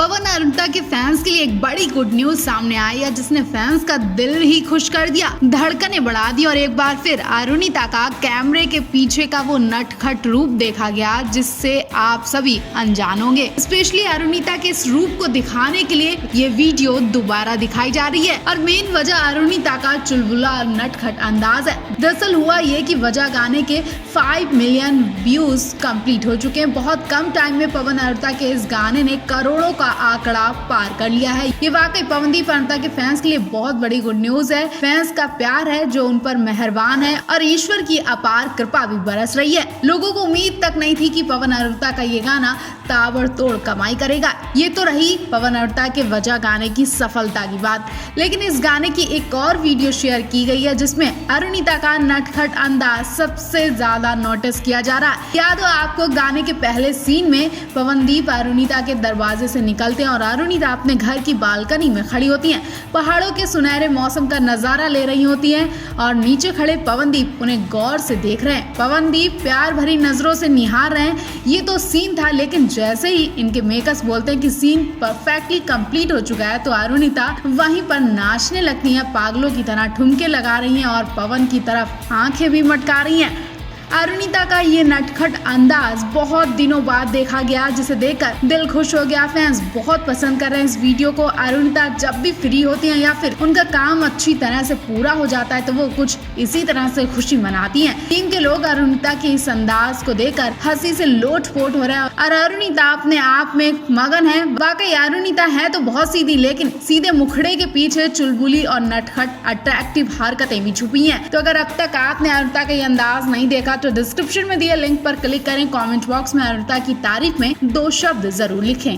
पवन अरुणिता के फैंस के लिए एक बड़ी गुड न्यूज सामने आई है, जिसने फैंस का दिल ही खुश कर दिया, धड़कने बढ़ा दी और एक बार फिर अरुणिता का कैमरे के पीछे का वो नटखट रूप देखा गया, जिससे आप सभी अनजान होंगे। स्पेशली अरुणिता के इस रूप को दिखाने के लिए ये वीडियो दोबारा दिखाई जा रही है और मेन वजह अरुणिता का चुलबुला और नटखट अंदाज है। दरअसल हुआ ये कि वजह गाने के 5 मिलियन व्यूज कंप्लीट हो चुके हैं। बहुत कम टाइम में पवन अरुणिता के इस गाने ने करोड़ों का आंकड़ा पार कर लिया है। ये वाकई पवनदीप अरुणिता के फैंस के लिए बहुत बड़ी गुड न्यूज है। फैंस का प्यार है जो उन पर मेहरबान है और ईश्वर की अपार कृपा भी बरस रही है। लोगों को उम्मीद तक नहीं थी कि पवन अरुणिता का ये गाना ताबड़तोड़ कमाई करेगा। ये तो रही पवन अरुणिता के वजह गाने की सफलता की बात, लेकिन इस गाने की एक और वीडियो शेयर की गई है जिसमें अरुणिता का नटखट अंदाज सबसे ज्यादा नोटिस किया जा रहा है। याद हो आपको, गाने के पहले सीन में पवनदीप अरुणिता के दरवाजे से निकलते हैं और अरुणिता अपने घर की बालकनी में खड़ी होती हैं, पहाड़ों के सुनहरे मौसम का नजारा ले रही होती हैं और नीचे खड़े पवनदीप उन्हें गौर से देख रहे हैं। पवनदीप प्यार भरी नजरों से निहार रहे हैं। ये तो सीन था, लेकिन जैसे ही इनके मेकर्स बोलते हैं कि सीन परफेक्टली कंप्लीट हो चुका है, तो अरुणिता वहीं पर नाचने लगती हैं, पागलों की तरह ठुमके लगा रही हैं और पवन की तरफ आंखें भी मटका रही हैं। अरुणिता का ये नटखट अंदाज बहुत दिनों बाद देखा गया, जिसे देखकर दिल खुश हो गया। फैंस बहुत पसंद कर रहे हैं इस वीडियो को। अरुणिता जब भी फ्री होती हैं या फिर उनका काम अच्छी तरह से पूरा हो जाता है, तो वो कुछ इसी तरह से खुशी मनाती हैं। टीम के लोग अरुणिता के इस अंदाज को देखकर हंसी से लोटपोट हो रहे हैं और अरुणिता अपने आप में मगन है। वाकई अरुणिता है तो बहुत सीधी, लेकिन सीधे मुखड़े के पीछे चुलबुली और नटखट अट्रैक्टिव हरकतें भी छुपी हैं। तो अगर अब तक आपने अरुणिता का ये अंदाज नहीं देखा तो डिस्क्रिप्शन में दिए लिंक पर क्लिक करें। कमेंट बॉक्स में अरुणिता की तारीफ में 2 शब्द जरूर लिखें।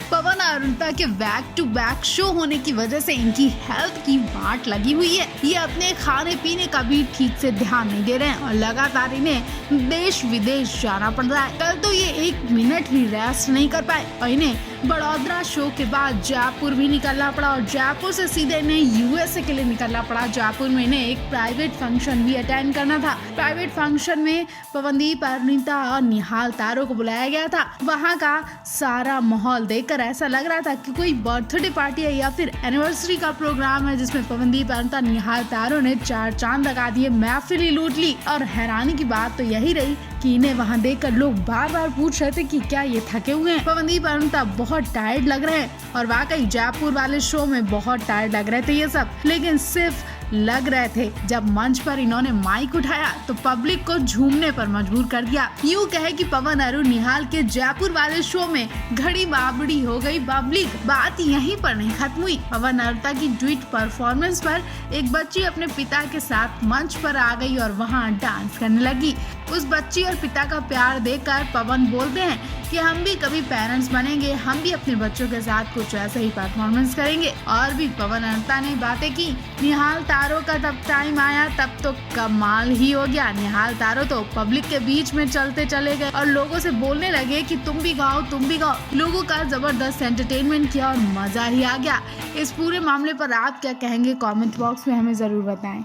पवन अरुणिता के बैक टू बैक शो होने की वजह से इनकी हेल्थ की वाट लगी हुई है। ये अपने खाने पीने का भी ठीक से ध्यान नहीं दे रहे हैं और लगातार इन्हें देश विदेश जाना पड़ रहा है। कल तो ये 1 मिनट भी रेस्ट नहीं कर पाए और इन्हें बड़ौदा शो के बाद जयपुर भी निकलना पड़ा और जयपुर से सीधे इन्हें यूएसए के लिए निकलना पड़ा। जयपुर में इन्हें एक प्राइवेट फंक्शन भी अटेंड करना था। प्राइवेट फंक्शन में पवनदीप अरुणिता और निहाल तारो को बुलाया गया था। वहाँ का सारा माहौल देखकर ऐसा लग रहा था कि कोई बर्थडे पार्टी है या फिर एनिवर्सरी का प्रोग्राम है, जिसमें पवनदीप अरुणिता निहाल तारो ने 4 चांद लगा दिए, महफिल ही लूट ली। और हैरानी की बात तो यही रही कि इन्हें वहाँ देखकर लोग बार बार पूछ रहे थे कि क्या ये थके हुए हैं। पवनदीप अरुणिता बहुत टायर्ड लग रहे हैं और वाकई जयपुर वाले शो में बहुत टायर्ड लग रहे थे ये सब, लेकिन सिर्फ लग रहे थे। जब मंच पर इन्होंने माइक उठाया तो पब्लिक को झूमने पर मजबूर कर दिया। यूँ कहे कि पवन अरुण निहाल के जयपुर वाले शो में घड़ी बाबड़ी हो गई पब्लिक। बात यहीं पर नहीं खत्म हुई। पवन अरुणिता की ड्यूट परफॉर्मेंस पर एक बच्ची अपने पिता के साथ मंच पर आ गई और वहाँ डांस करने लगी। उस बच्ची और पिता का प्यार देखकर पवन बोलते हैं कि हम भी कभी पेरेंट्स बनेंगे, हम भी अपने बच्चों के साथ कुछ ऐसा ही परफॉर्मेंस करेंगे। और भी पवन अरुणिता ने बातें की। निहाल तारो का तब टाइम आया तब तो कमाल ही हो गया। निहाल तारो तो पब्लिक के बीच में चलते चले गए और लोगों से बोलने लगे कि तुम भी गाओ, तुम भी गाओ। लोगों का जबरदस्त एंटरटेनमेंट किया और मजा ही आ गया। इस पूरे मामले पर आप क्या कहेंगे, कमेंट बॉक्स में हमें जरूर बताएं।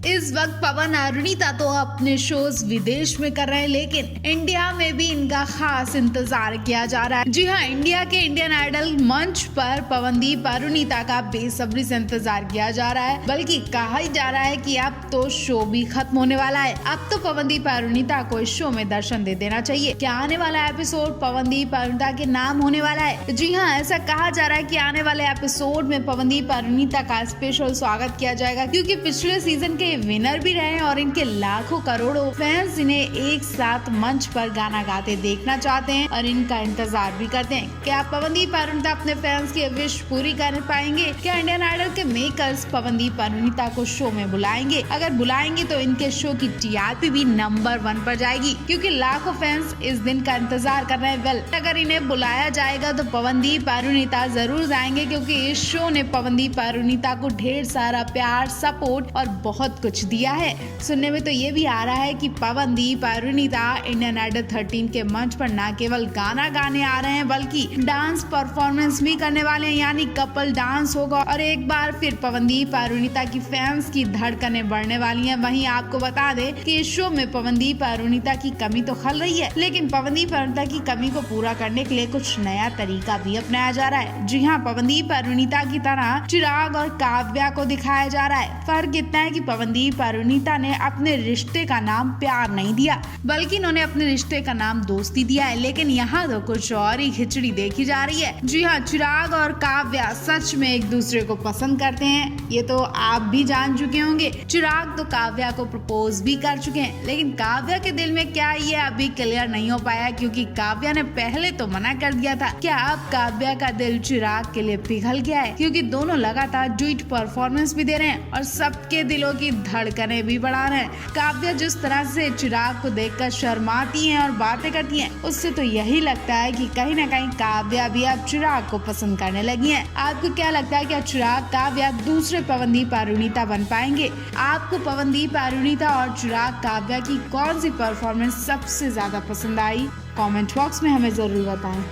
इस वक्त पवन अरुणिता तो अपने शोज विदेश में कर रहे हैं, लेकिन इंडिया में भी इनका खास इंतजार किया जा रहा है। जी हाँ, इंडिया के इंडियन आइडल मंच पर पवनदीप अरुणिता का बेसब्री से इंतजार किया जा रहा है। बल्कि कहा ही जा रहा है कि अब तो शो भी खत्म होने वाला है। अब तो पवनदीप अरुणिता को इस शो में दर्शन दे देना चाहिए। क्या आने वाला एपिसोड पवनदीप अरुणिता के नाम होने वाला है? जी हाँ, ऐसा कहा जा रहा है कि आने वाले एपिसोड में पवनदीप अरुणिता का स्पेशल स्वागत किया जाएगा, क्योंकि पिछले सीजन के विनर भी रहे और इनके लाखों करोड़ों फैंस इन्हें एक साथ मंच पर गाना गाते देखना चाहते हैं और इनका इंतजार भी करते हैं। क्या पवनदीप अरुणिता अपने फैंस की विश पूरी कर पाएंगे? क्या इंडियन आइडल के मेकर्स पवनदीप अरुणिता को शो में बुलाएंगे? अगर बुलाएंगे तो इनके शो की टीआरपी भी नंबर 1 पर जाएगी, क्योंकि लाखों फैंस इस दिन का इंतजार कर रहे हैं। वेल, अगर इन्हें बुलाया जाएगा तो पवनदीप अरुणिता जरूर जाएंगे, क्योंकि इस शो ने पवनदीप अरुणिता को ढेर सारा प्यार, सपोर्ट और बहुत कुछ दिया है। सुनने में तो ये भी आ रहा है कि पवनदीप अरुणिता इंडियन आइडल 13 के मंच पर न केवल गाना गाने आ रहे हैं बल्कि डांस परफॉर्मेंस भी करने वाले हैं, यानी कपल डांस होगा और एक बार फिर पवनदीप अरुणिता की फैंस की धड़कनें बढ़ने वाली हैं। वहीं आपको बता दें कि इस शो में पवनदीप अरुणिता की कमी तो खल रही है, लेकिन पवनदीप अरुणिता की कमी को पूरा करने के लिए कुछ नया तरीका भी अपनाया जा रहा है। जी हाँ, पवनदीप अरुणिता की तरह चिराग और काव्या को दिखाया जा रहा है। फर्क इतना है कि पवनदीप अरुणिता ने अपने रिश्ते का नाम प्यार नहीं दिया, बल्कि इन्होंने अपने रिश्ते का नाम दोस्ती दिया है। लेकिन यहाँ तो कुछ और ही खिचड़ी देखी जा रही है। जी हाँ, चिराग और काव्या सच में एक दूसरे को पसंद करते हैं, ये तो आप भी जान चुके होंगे। चिराग तो काव्या को प्रपोज भी कर चुके हैं, लेकिन काव्या के दिल में क्या ये अभी क्लियर नहीं हो पाया, क्योंकि काव्या ने पहले तो मना कर दिया था। क्या अब काव्या का दिल चिराग के लिए पिघल गया है, क्योंकि दोनों लगातार डुएट परफॉर्मेंस भी दे रहे हैं और सबके दिलों की धड़कनें भी बढ़ा रहे हैं। काव्या जिस तरह से चिराग को देखकर शर्माती हैं और बातें करती हैं, उससे तो यही लगता है कि कहीं न कहीं काव्या भी अब चिराग को पसंद करने लगी हैं। आपको क्या लगता है कि चिराग काव्या दूसरे पवनदीप अरुणिता बन पाएंगे? आपको पवनदीप अरुणिता और चिराग काव्या की कौन सी परफॉर्मेंस सबसे ज्यादा पसंद आई? कमेंट बॉक्स में हमें जरूर बताएं।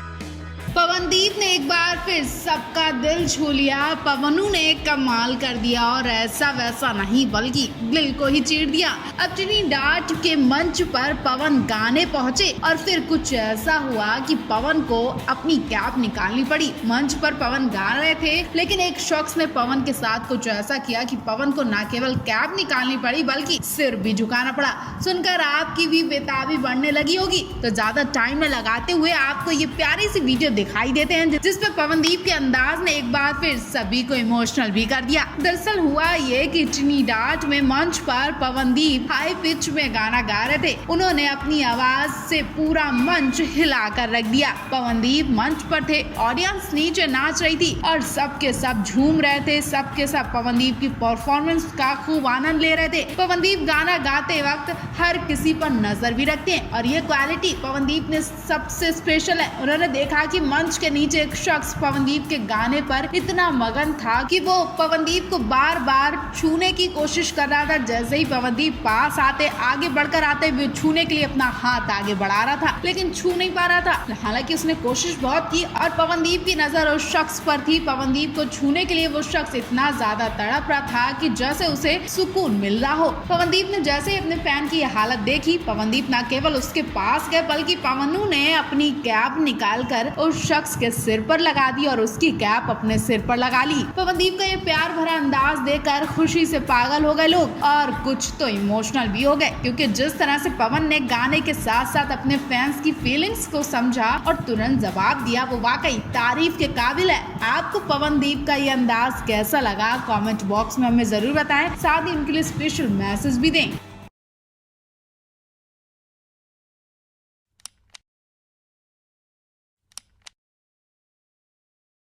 पवनदीप ने एक बार फिर सबका दिल छू लिया। पवनू ने कमाल कर दिया और ऐसा वैसा नहीं बल्कि दिल को ही चीर दिया। अब ट्रिनिडाद के मंच पर पवन गाने पहुंचे और फिर कुछ ऐसा हुआ कि पवन को अपनी कैप निकालनी पड़ी। मंच पर पवन गा रहे थे, लेकिन एक शख्स ने पवन के साथ कुछ ऐसा किया कि पवन को न केवल कैप निकालनी पड़ी बल्कि सिर भी झुकाना पड़ा। सुनकर आपकी भी बेताबी बढ़ने लगी होगी, तो ज्यादा टाइम न लगाते हुए आपको ये प्यारी सी वीडियो दिखाई देते हैं जिसमें पवनदीप के अंदाज ने एक बार फिर सभी को इमोशनल भी कर दिया। दरअसल हुआ ये कि ट्रिनिडाद में मंच पर पवनदीप हाई पिच में गाना गा रहे थे। उन्होंने अपनी आवाज से पूरा मंच हिला कर रख दिया। पवनदीप मंच पर थे, ऑडियंस नीचे नाच रही थी और सबके सब झूम रहे थे। सबके सब पवनदीप की परफॉर्मेंस का खूब आनंद ले रहे थे। पवनदीप गाना गाते वक्त हर किसी पर नजर भी रखते हैं और ये क्वालिटी पवनदीप ने सबसे स्पेशल है। उन्होंने देखा कि मंच के नीचे एक शख्स पवनदीप के गाने पर इतना मगन था कि वो पवनदीप को बार बार छूने की कोशिश कर रहा था। जैसे ही पवनदीप पास आते, आगे बढ़कर आते, वो छूने के लिए अपना हाथ आगे बढ़ा रहा था, लेकिन छू नहीं पा रहा था। हालांकि उसने कोशिश बहुत की और पवनदीप की नजर उस शख्स पर थी। पवनदीप को छूने के लिए वो शख्स इतना ज्यादा तड़प रहा था कि जैसे उसे सुकून मिल रहा हो। पवनदीप ने जैसे ही अपने फैन की हालत देखी, पवनदीप न केवल उसके पास गए बल्कि पवनू ने अपनी कैप निकालकर उस शख्स के सिर पर लगा दी और उसकी कैप अपने सिर पर लगा ली। पवनदीप का ये प्यार भरा अंदाज देखकर खुशी से पागल हो गए लोग और कुछ तो इमोशनल भी हो गए, क्योंकि जिस तरह से पवन ने गाने के साथ साथ अपने फैंस की फीलिंग्स को समझा और तुरंत जवाब दिया, वो वाकई तारीफ के काबिल है। आपको पवनदीप का ये अंदाज कैसा लगा? कमेंट बॉक्स में हमें जरूर बताएं, साथ ही उनके लिए स्पेशल मैसेज भी दें।